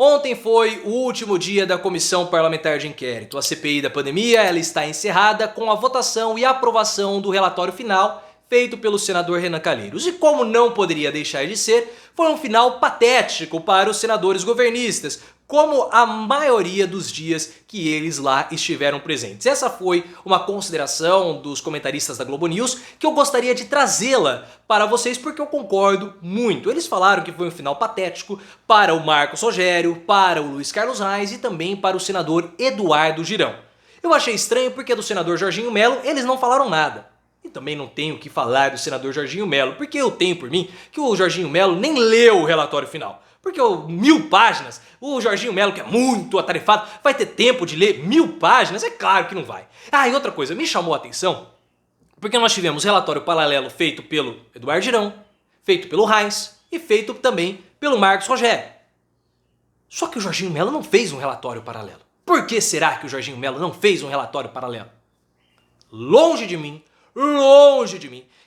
Ontem foi o último dia da Comissão Parlamentar de Inquérito. A CPI da pandemia ela está encerrada com a votação e aprovação do relatório final feito pelo senador Renan Calheiros. E como não poderia deixar de ser, foi um final patético para os senadores governistas, como a maioria dos dias que eles lá estiveram presentes. Essa foi uma consideração dos comentaristas da Globo News que eu gostaria de trazê-la para vocês porque eu concordo muito. Eles falaram que foi um final patético para o Marcos Rogério, para o Luiz Carlos Reis e também para o senador Eduardo Girão. Eu achei estranho porque do senador Jorginho Melo eles não falaram nada. E também não tenho o que falar do senador Jorginho Melo, porque eu tenho por mim que o Jorginho Melo nem leu o relatório final. Porque 1000 páginas, o Jorginho Melo, que é muito atarefado, vai ter tempo de ler 1000 páginas? É claro que não vai. Ah, e outra coisa, me chamou a atenção, porque nós tivemos relatório paralelo feito pelo Eduardo Girão, feito pelo Reis e feito também pelo Marcos Rogério. Só que o Jorginho Melo não fez um relatório paralelo. Por que será que o Jorginho Melo não fez um relatório paralelo? Longe de mim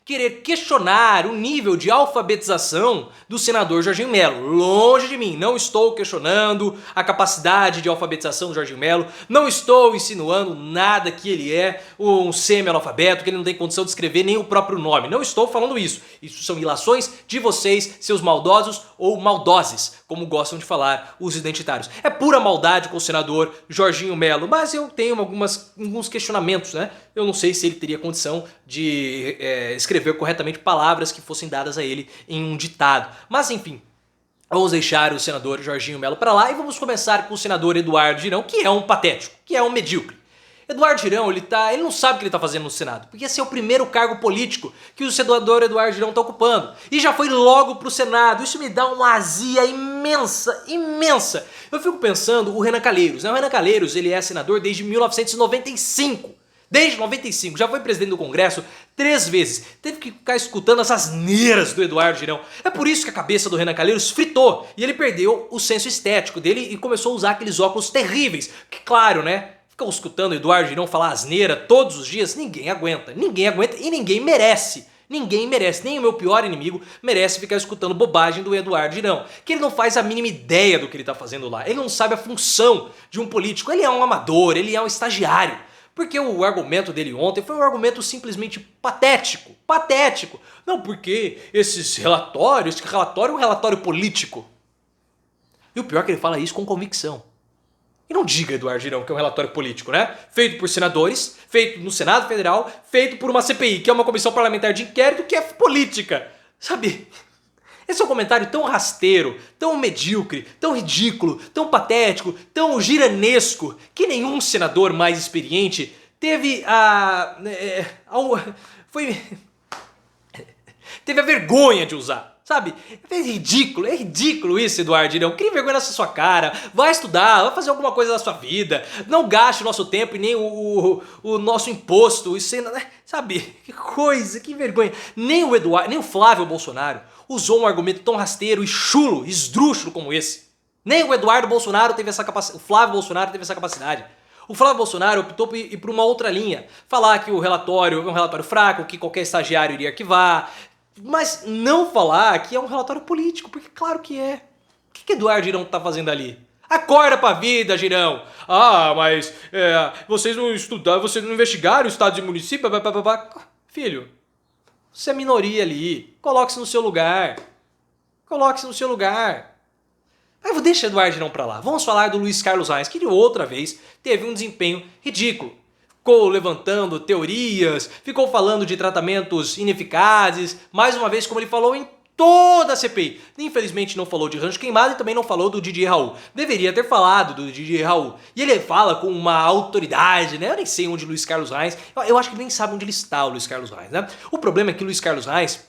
querer questionar o nível de alfabetização do senador Jorginho Melo. Longe de mim, não estou questionando a capacidade de alfabetização do Jorginho Melo, não estou insinuando nada que ele é um semi-analfabeto, que ele não tem condição de escrever nem o próprio nome. Não estou falando isso. Isso são ilações de vocês, seus maldosos ou maldoses, como gostam de falar os identitários. É pura maldade com o senador Jorginho Melo, mas eu tenho alguns questionamentos, né? Eu não sei se ele teria condição de escrever corretamente palavras que fossem dadas a ele em um ditado. Mas enfim, vamos deixar o senador Jorginho Melo para lá e vamos começar com o senador Eduardo Girão, que é um patético, que é um medíocre. Eduardo Girão, ele não sabe o que ele está fazendo no Senado, porque esse é o primeiro cargo político que o senador Eduardo Girão está ocupando. E já foi logo para o Senado. Isso me dá uma azia imensa. Eu fico pensando o Renan Calheiros. O Renan Calheiros, ele é senador desde 1995. Desde 95, já foi presidente do Congresso 3 vezes. Teve que ficar escutando as asneiras do Eduardo Girão. É por isso que a cabeça do Renan Calheiros fritou. E ele perdeu o senso estético dele e começou a usar aqueles óculos terríveis. Que claro, né? Ficar escutando o Eduardo Girão falar asneira todos os dias, ninguém aguenta. Ninguém aguenta e ninguém merece. Ninguém merece, nem o meu pior inimigo merece ficar escutando bobagem do Eduardo Girão. Que ele não faz a mínima ideia do que ele está fazendo lá. Ele não sabe a função de um político. Ele é um amador, ele é um estagiário. Porque o argumento dele ontem foi um argumento simplesmente patético. Patético. Não, porque esse relatório é um relatório político. E o pior é que ele fala isso com convicção. E não diga, Eduardo Girão, que é um relatório político, né? Feito por senadores, feito no Senado Federal, feito por uma CPI, que é uma comissão parlamentar de inquérito, que é política. Sabe? Esse é um comentário tão rasteiro, tão medíocre, tão ridículo, tão patético, tão giranesco, que nenhum senador mais experiente teve teve a vergonha de usar. Sabe? É ridículo isso, Eduardo Girão. Crie vergonha nessa sua cara, vai estudar, vai fazer alguma coisa da sua vida. Não gaste o nosso tempo e nem o nosso imposto. Isso, sabe? Que coisa, que vergonha. Nem o Flávio Bolsonaro usou um argumento tão rasteiro e chulo, esdrúxulo como esse. Nem o Eduardo Bolsonaro teve essa capacidade, o Flávio Bolsonaro teve essa capacidade. O Flávio Bolsonaro optou por ir por uma outra linha. Falar que o relatório é um relatório fraco, que qualquer estagiário iria arquivar. Mas não falar que é um relatório político, porque claro que é. O que Eduardo Girão tá fazendo ali? Acorda pra vida, Girão! Ah, mas vocês não estudaram, vocês não investigaram o estado e município? Filho, você é minoria ali. Coloque-se no seu lugar. Coloque-se no seu lugar. Mas deixa Eduardo Girão pra lá. Vamos falar do Luiz Carlos Reis, que de outra vez teve um desempenho ridículo. Ficou levantando teorias, ficou falando de tratamentos ineficazes, mais uma vez como ele falou em toda a CPI. Infelizmente não falou de Rancho Queimado e também não falou do Didier Raul. Deveria ter falado do Didier Raul. E ele fala com uma autoridade, né? Eu nem sei onde o Luiz Carlos Reis... Eu acho que nem sabe onde ele está, o Luiz Carlos Reis, né? O problema é que o Luiz Carlos Reis,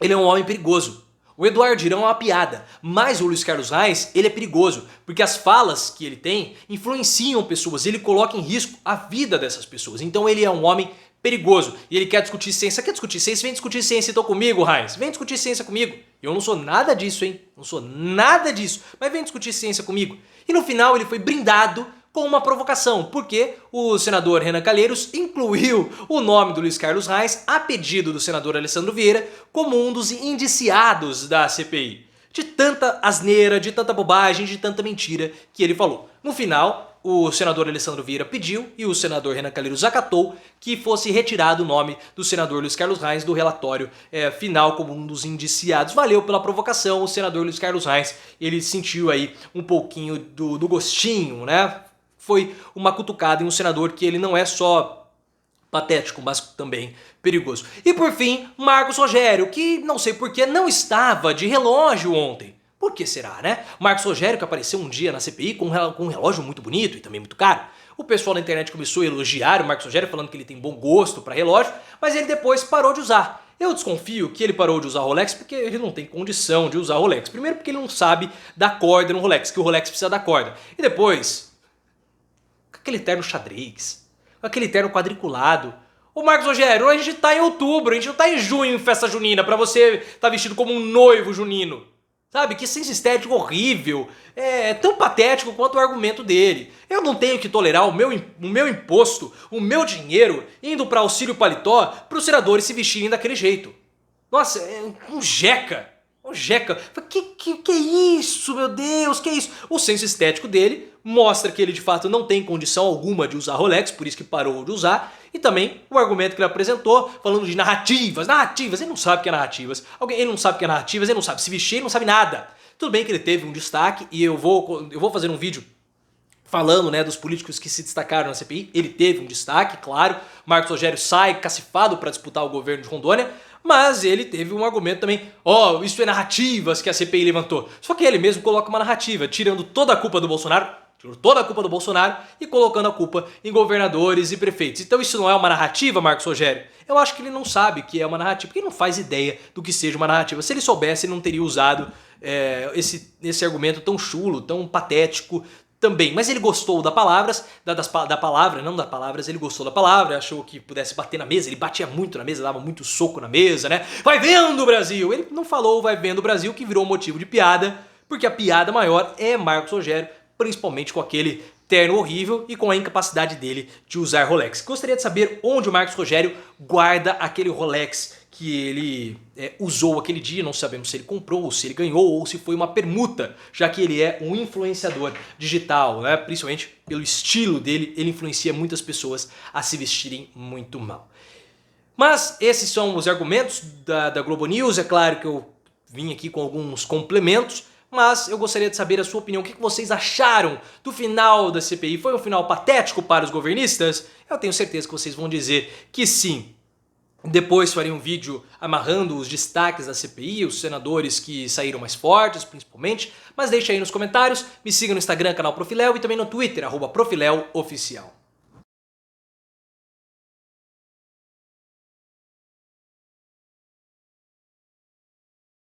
ele é um homem perigoso. O Eduardo Girão é uma piada, mas o Luiz Carlos Reis, ele é perigoso, porque as falas que ele tem influenciam pessoas, ele coloca em risco a vida dessas pessoas. Então ele é um homem perigoso e ele quer discutir ciência. Quer discutir ciência? Vem discutir ciência então comigo, Reis. Vem discutir ciência comigo. Eu não sou nada disso, hein? Não sou nada disso, mas vem discutir ciência comigo. E no final ele foi brindado com uma provocação, porque o senador Renan Calheiros incluiu o nome do Luiz Carlos Reis a pedido do senador Alessandro Vieira como um dos indiciados da CPI. de tanta asneira, de tanta bobagem, de tanta mentira que ele falou. No final, o senador Alessandro Vieira pediu e o senador Renan Calheiros acatou que fosse retirado o nome do senador Luiz Carlos Reis do relatório final como um dos indiciados. Valeu pela provocação, o senador Luiz Carlos Reis, ele sentiu aí um pouquinho do gostinho, né? Foi uma cutucada em um senador que ele não é só patético, mas também perigoso. E por fim, Marcos Rogério, que não sei porquê não estava de relógio ontem. Por que será, né? Marcos Rogério que apareceu um dia na CPI com um relógio muito bonito e também muito caro. O pessoal na internet começou a elogiar o Marcos Rogério falando que ele tem bom gosto para relógio, mas ele depois parou de usar. Eu desconfio que ele parou de usar Rolex porque ele não tem condição de usar Rolex. Primeiro porque ele não sabe dar corda no Rolex, que o Rolex precisa dar corda. E depois, com aquele terno xadrez, com aquele terno quadriculado. Ô Marcos Rogério, a gente tá em outubro, a gente não tá em junho em festa junina pra você tá vestido como um noivo junino. Sabe, que senso estético horrível, é tão patético quanto o argumento dele. Eu não tenho que tolerar o meu imposto, o meu dinheiro, indo para auxílio paletó para os senadores se vestirem daquele jeito. Nossa, é um jeca. Um jeca. Que é isso, meu Deus, que é isso? O senso estético dele mostra que ele de fato não tem condição alguma de usar Rolex, por isso que parou de usar. E também o argumento que ele apresentou, falando de narrativas, ele não sabe o que é narrativas. Ele não sabe o que é narrativas, ele não sabe se vestir, ele não sabe nada. Tudo bem que ele teve um destaque e eu vou fazer um vídeo falando, né, dos políticos que se destacaram na CPI. Ele teve um destaque, claro. Marcos Rogério sai cacifado para disputar o governo de Rondônia, mas ele teve um argumento também, isso é narrativas que a CPI levantou. Só que ele mesmo coloca uma narrativa, tirando toda a culpa do Bolsonaro, e colocando a culpa em governadores e prefeitos. Então isso não é uma narrativa, Marcos Rogério? Eu acho que ele não sabe que é uma narrativa, porque ele não faz ideia do que seja uma narrativa. Se ele soubesse, ele não teria usado esse argumento tão chulo, tão patético também. Mas ele gostou da palavra, ele gostou da palavra, achou que pudesse bater na mesa, ele batia muito na mesa, dava muito soco na mesa, né? Vai vendo, Brasil! Ele não falou vai vendo, Brasil, que virou motivo de piada, porque a piada maior é Marcos Rogério, principalmente com aquele terno horrível e com a incapacidade dele de usar Rolex. Gostaria de saber onde o Marcos Rogério guarda aquele Rolex que ele usou aquele dia. Não sabemos se ele comprou, ou se ele ganhou, ou se foi uma permuta, já que ele é um influenciador digital, né? Principalmente pelo estilo dele, ele influencia muitas pessoas a se vestirem muito mal. Mas esses são os argumentos da Globo News. É claro que eu vim aqui com alguns complementos, mas eu gostaria de saber a sua opinião. O que vocês acharam do final da CPI? Foi um final patético para os governistas? Eu tenho certeza que vocês vão dizer que sim. Depois farei um vídeo amarrando os destaques da CPI, os senadores que saíram mais fortes, principalmente. Mas deixa aí nos comentários, me siga no Instagram, canal Profiléu, e também no Twitter, @ProfiléuOficial.